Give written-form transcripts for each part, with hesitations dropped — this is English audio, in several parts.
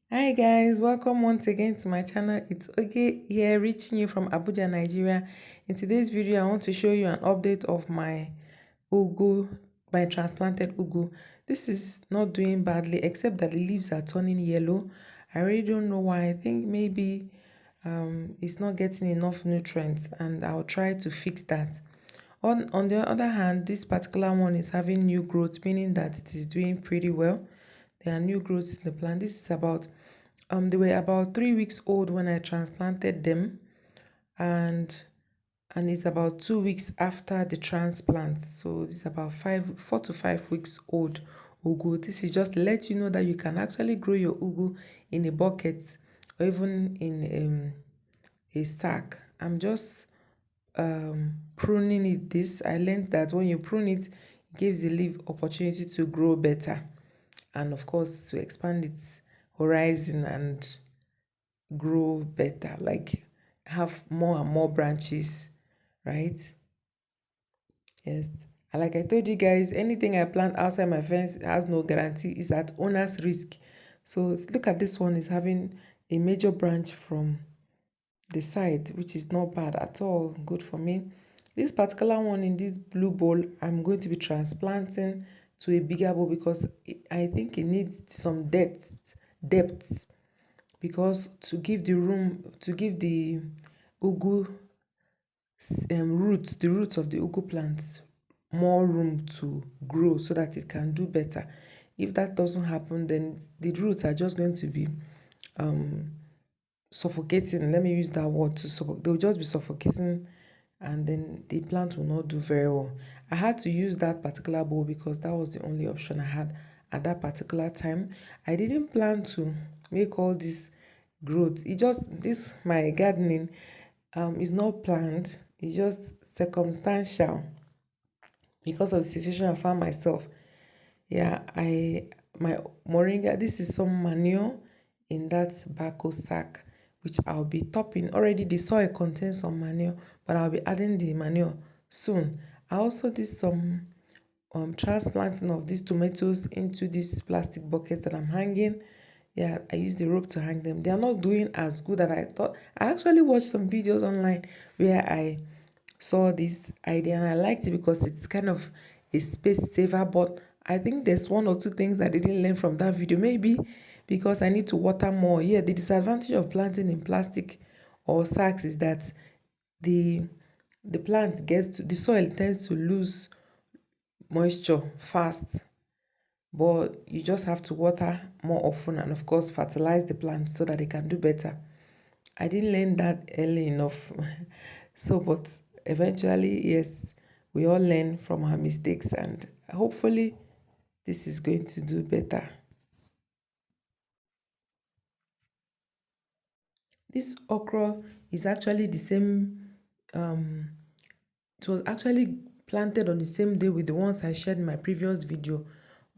Hi guys, welcome once again to my channel. It's Ugu here, reaching you from Abuja, Nigeria. In today's video, I want to show you an update of my ugu, my transplanted ugu. This is not doing badly, except that the leaves are turning yellow. I really don't know why. I think maybe it's not getting enough nutrients, and I'll try to fix that. On the other hand, this particular one is having new growth, meaning that it is doing pretty well. There are new growths in the plant. This is about they were about 3 weeks old when I transplanted them, and it's about 2 weeks after the transplant. So this is about 4 to 5 weeks old ugu. This is just to let you know that you can actually grow your ugu in a bucket or even in a sack. I'm just pruning it. I learned that when you prune it, it gives the leaf opportunity to grow better, and of course to expand its horizon and grow better, like have more and more branches, right? Yes. And like I told you guys, anything I plant outside my fence has no guarantee. It's at owner's risk. So look at this one, is having a major branch from the side, which is not bad at all, good for me. This particular one in this blue bowl, I'm going to be transplanting to a bigger bowl because I think it needs some depth, because to give the room, to give the ugu the roots of the ugu plant more room to grow so that it can do better. If that doesn't happen, then the roots are just going to be suffocating. Let me use that word, to suffocate. They'll just be suffocating, and then the plant will not do very well. I had to use that particular bowl because that was the only option I had at that particular time. I didn't plan to make all this growth. It just, this my gardening is not planned. It's just circumstantial because of the situation I found myself. Yeah, my moringa, this is some manure in that bako sack, which I'll be topping. Already the soil contains some manure, but I'll be adding the manure soon. I also did some transplanting of these tomatoes into these plastic buckets that I'm hanging. Yeah, I used the rope to hang them. They are not doing as good as I thought. I actually watched some videos online where I saw this idea and I liked it because it's kind of a space saver. But I think there's one or two things I didn't learn from that video. Maybe because I need to water more. Yeah, the disadvantage of planting in plastic or sacks is that the plant gets to, the soil tends to lose moisture fast, but you just have to water more often and of course fertilize the plant so that they can do better. I didn't learn that early enough. So, but eventually, yes, we all learn from our mistakes, and hopefully this is going to do better. This okra is actually the same, it was actually planted on the same day with the ones I shared in my previous video,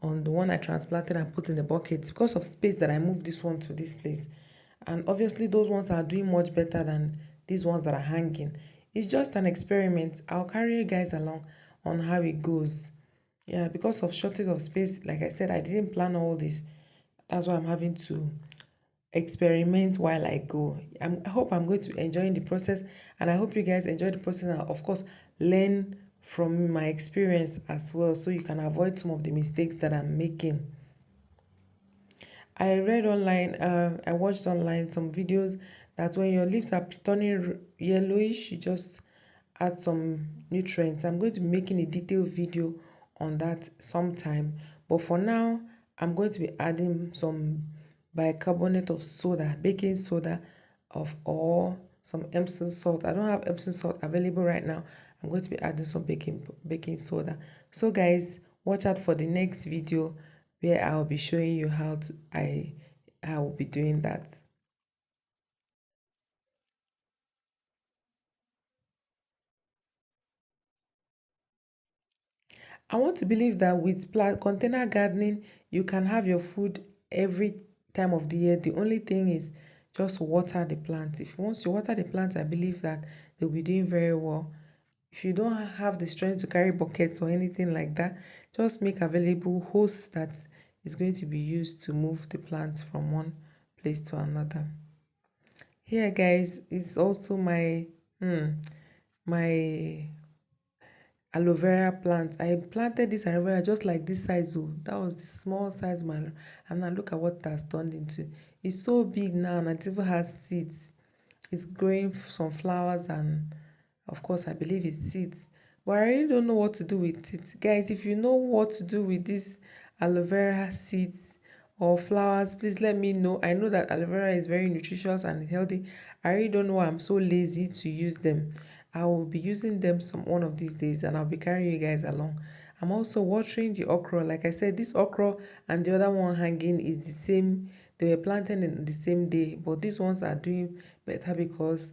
on the one I transplanted and put in the bucket. Because of space that I moved this one to this place, and obviously those ones are doing much better than these ones that are hanging. It's just an experiment. I'll carry you guys along on how it goes. Yeah, because of shortage of space, like I said, I didn't plan all this. That's why I'm having to experiment while I go. I hope I'm going to be enjoying the process, and I hope you guys enjoy the process, and of course learn from my experience as well, so you can avoid some of the mistakes that I'm making. I read online, I watched online some videos that when your leaves are turning yellowish, you just add some nutrients. I'm going to be making a detailed video on that sometime. But for now, I'm going to be adding some bicarbonate of soda, baking soda or some Epsom salt. I don't have Epsom salt available right now. I'm going to be adding some baking soda. So guys, watch out for the next video where I'll be showing you how I will be doing that. I want to believe that with container gardening, you can have your food every time of the year. The only thing is just water the plants. If once you water the plants, I believe that they'll be doing very well. if you don't have the strength to carry buckets or anything like that, just make available hose that is going to be used to move the plants from one place to another. Here guys is also my aloe vera plant. I planted this aloe vera just like this size. Oh, that was the small size man, and now look at what it has turned into. It's so big now, and it even has seeds. It's growing some flowers, and of course I believe it's seeds, but I really don't know what to do with it. Guys, if you know what to do with this aloe vera seeds or flowers, please let me know. I know that aloe vera is very nutritious and healthy. I really don't know why I'm so lazy to use them. I will be using them one of these days, and I'll be carrying you guys along. I'm also watering the okra. Like I said, this okra and the other one hanging is the same. They were planted in the same day, but these ones are doing better because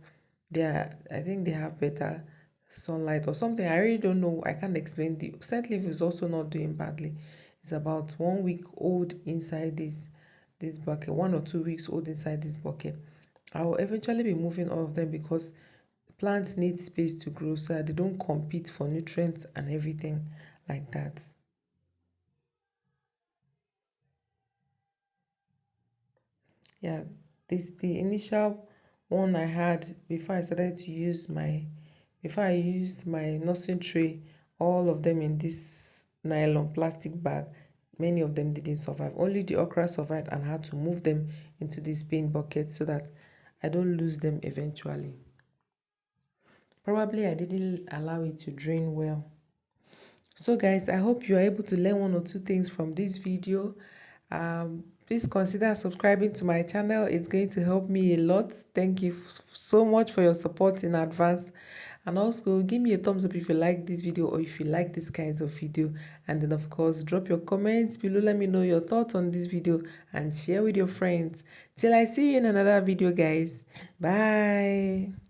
I think they have better sunlight or something. I really don't know. I can't explain. The scent leaf is also not doing badly. It's about 1 week old inside this bucket, 1 or 2 weeks old inside this bucket. I will eventually be moving all of them because plants need space to grow so that they don't compete for nutrients and everything like that. Yeah, this the initial one I had before I used my nursing tray, all of them in this nylon plastic bag. Many of them didn't survive. Only the okra survived, and I had to move them into this paint bucket so that I don't lose them eventually. Probably I didn't allow it to drain well. So guys, I hope you are able to learn one or two things from this video. Please consider subscribing to my channel. It's going to help me a lot. Thank you so much for your support in advance. And also give me a thumbs up if you like this video or if you like these kinds of video. And then of course drop your comments below. Let me know your thoughts on this video and share with your friends. Till I see you in another video guys. Bye.